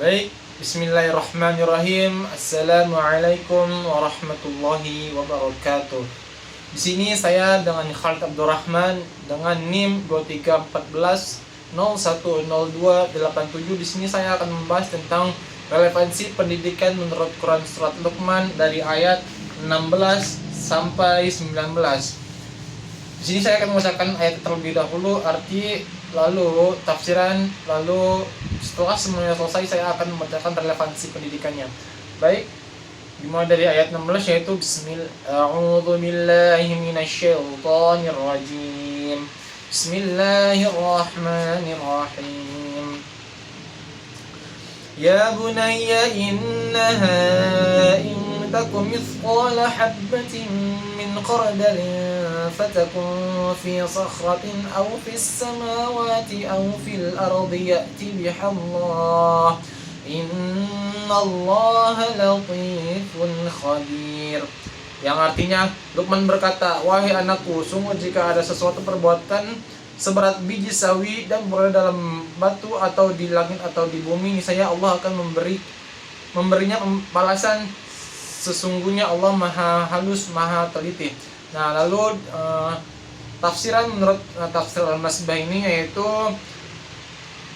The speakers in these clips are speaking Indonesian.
Baik, Bismillahirrahmanirrahim. Assalamualaikum warahmatullahi wabarakatuh. Di sini saya dengan Khalid Abdurrahman dengan NIM 2314010287. Di sini saya akan membahas tentang relevansi pendidikan menurut Quran surat Luqman dari ayat 16 sampai 19. Di sini saya akan membacakan ayat terlebih dahulu, arti, lalu tafsiran, lalu setelah semuanya selesai saya akan membacakan relevansi pendidikannya. Baik, dimulai dari ayat 16 yaitu Bismillahirrahmanirrahim. Bismillahirrahmanirrahim. Ya bunayya innaha in takum mithqala habbatin min khardalin fatakun fi sakhratin aw fis samawati aw fil ardi ya'ti bihallah innallaha latifun khabir. Yang artinya, Luqman berkata, wahai anakku, sungguh jika ada sesuatu perbuatan seberat biji sawi dan berada dalam batu atau di langit atau di bumi, niscaya Allah akan memberinya balasan. Sesungguhnya Allah maha halus, maha teliti. Nah, lalu tafsiran menurut tafsir Al-Masbah ini yaitu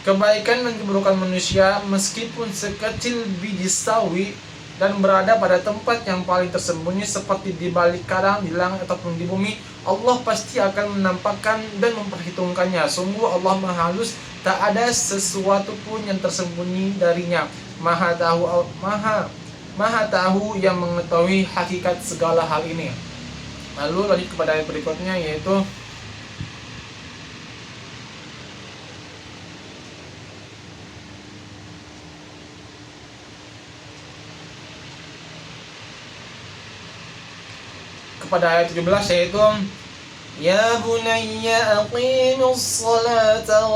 kebaikan dan keburukan manusia meskipun sekecil biji sawi dan berada pada tempat yang paling tersembunyi seperti di balik karang, di langit ataupun di bumi, Allah pasti akan menampakkan dan memperhitungkannya. Sungguh Allah maha halus, tak ada sesuatu pun yang tersembunyi darinya. Maha tahu yang mengetahui hakikat segala hal ini. Lalu lanjut kepada ayat berikutnya yaitu kepada ayat 17 yaitu Ya bunayya aqimus salata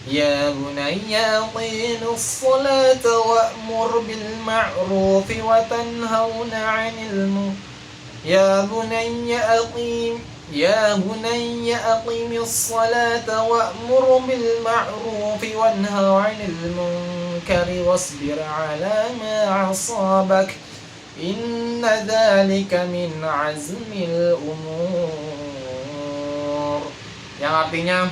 Ya bunayya aqimus salata wa'mur bil ma'ruf wa tanhauna 'anil munkar Ya bunayya aqimis salata wa'mur bil ma'ruf wanha 'anil munkar wasbir 'ala ma 'asabak Inna dzalika min azmil umur. Yang artinya,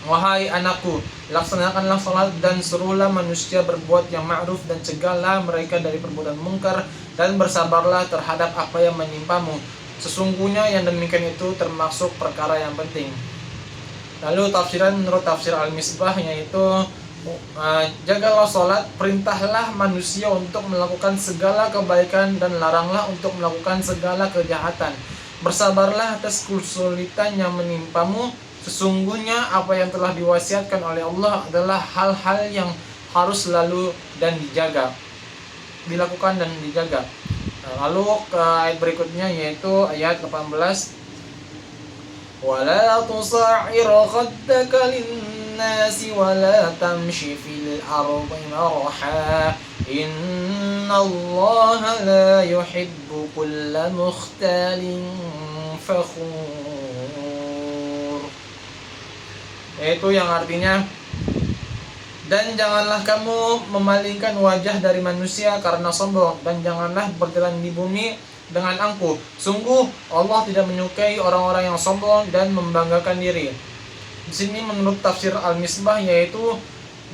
wahai anakku, laksanakanlah salat dan suruhlah manusia berbuat yang ma'ruf dan cegahlah mereka dari perbuatan mungkar dan bersabarlah terhadap apa yang menimpamu. Sesungguhnya yang demikian itu termasuk perkara yang penting. Lalu tafsiran menurut tafsir Al-Misbah yaitu jagalah sholat, perintahlah manusia untuk melakukan segala kebaikan dan laranglah untuk melakukan segala kejahatan. Bersabarlah atas kesulitan yang menimpamu. Sesungguhnya apa yang telah diwasiatkan oleh Allah adalah hal-hal yang harus selalu dan dilakukan dan dijaga. Lalu ke ayat berikutnya yaitu ayat 18. Wala tusa'ir khaddaka lin-nasi wala tamshi fil ardi marha innallaha la yuhibbu kulla mukhtalin fakhur. Itu yang artinya, dan janganlah kamu memalingkan wajah dari manusia karena sombong, dan janganlah berjalan di bumi dengan angkuh. Sungguh Allah tidak menyukai orang-orang yang sombong dan membanggakan diri. Di sini menurut tafsir Al-Misbah yaitu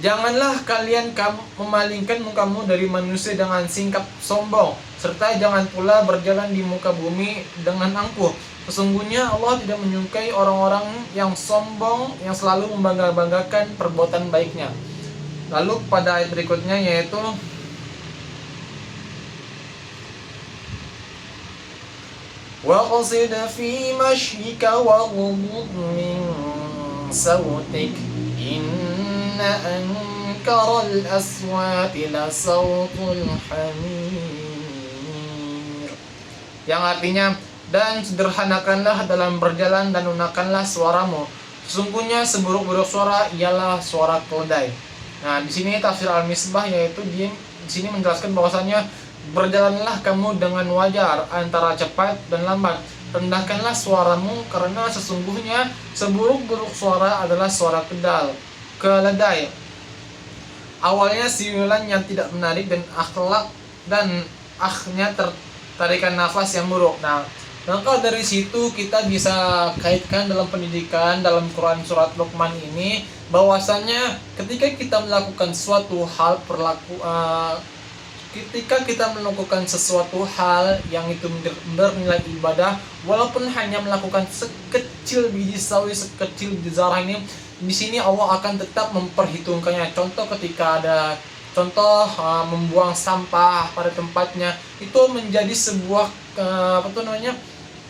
janganlah kalian memalingkan mukamu dari manusia dengan sikap sombong, serta jangan pula berjalan di muka bumi dengan angkuh. Sesungguhnya Allah tidak menyukai orang-orang yang sombong yang selalu membanggakan perbuatan baiknya. Lalu pada ayat berikutnya yaitu وَقَصِدْ فِي مَشْيِكَ وَغُضُضْ مِنْ صَوْتِكَ إِنَّ أَنْكَرَ الْأَصْوَاتِ لَصَوْتُ الْحَمِيرِ. Yang artinya, dan sederhanakanlah dalam berjalan dan lunakanlah suaramu. Sesungguhnya seburuk-buruk suara ialah suara keledai. Nah, di sini tafsir Al-Misbah yaitu di sini menjelaskan bahwasannya berjalanlah kamu dengan wajar antara cepat dan lambat. Rendahkanlah suaramu karena sesungguhnya seburuk-buruk suara adalah suara keledai. awalnya siulan yang tidak menarik dan akhlak dan akhirnya tarikan nafas yang buruk. Nah, maka dari situ kita bisa kaitkan dalam pendidikan dalam Quran surat Luqman ini bahwasanya ketika kita melakukan suatu hal ketika kita melakukan sesuatu hal yang itu bernilai ibadah, walaupun hanya melakukan sekecil biji sawi, sekecil biji zarah ini, di sini Allah akan tetap memperhitungkannya. Contoh ketika ada membuang sampah pada tempatnya, itu menjadi sebuah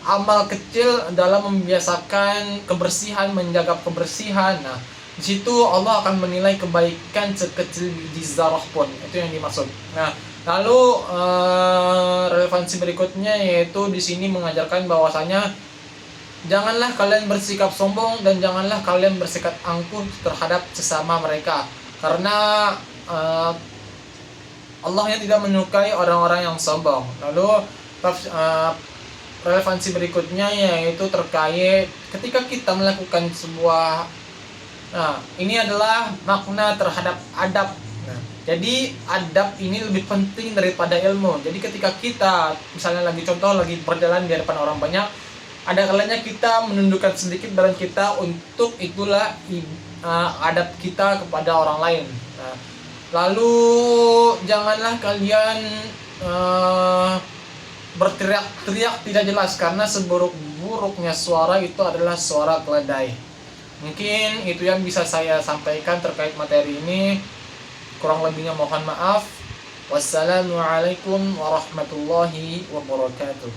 amal kecil dalam membiasakan kebersihan, menjaga kebersihan. Nah, di situ Allah akan menilai kebaikan sekecil biji zarah pun. Itu yang dimaksud. Nah, lalu relevansi berikutnya yaitu di sini mengajarkan bahwasanya janganlah kalian bersikap sombong dan janganlah kalian bersikap angkuh terhadap sesama mereka, karena Allah yang tidak menyukai orang-orang yang sombong. Lalu relevansi berikutnya yaitu terkait ketika kita melakukan sebuah, nah ini adalah makna terhadap adab. Nah, jadi adab ini lebih penting daripada ilmu. Jadi ketika kita misalnya lagi berjalan di depan orang banyak, ada kalanya kita menundukkan sedikit badan kita untuk itulah adab kita kepada orang lain. Nah, lalu janganlah kalian berteriak-teriak tidak jelas, karena seburuk-buruknya suara itu adalah suara keledai. Mungkin itu yang bisa saya sampaikan terkait materi ini. Kurang lebihnya mohon maaf. Wassalamualaikum warahmatullahi wabarakatuh.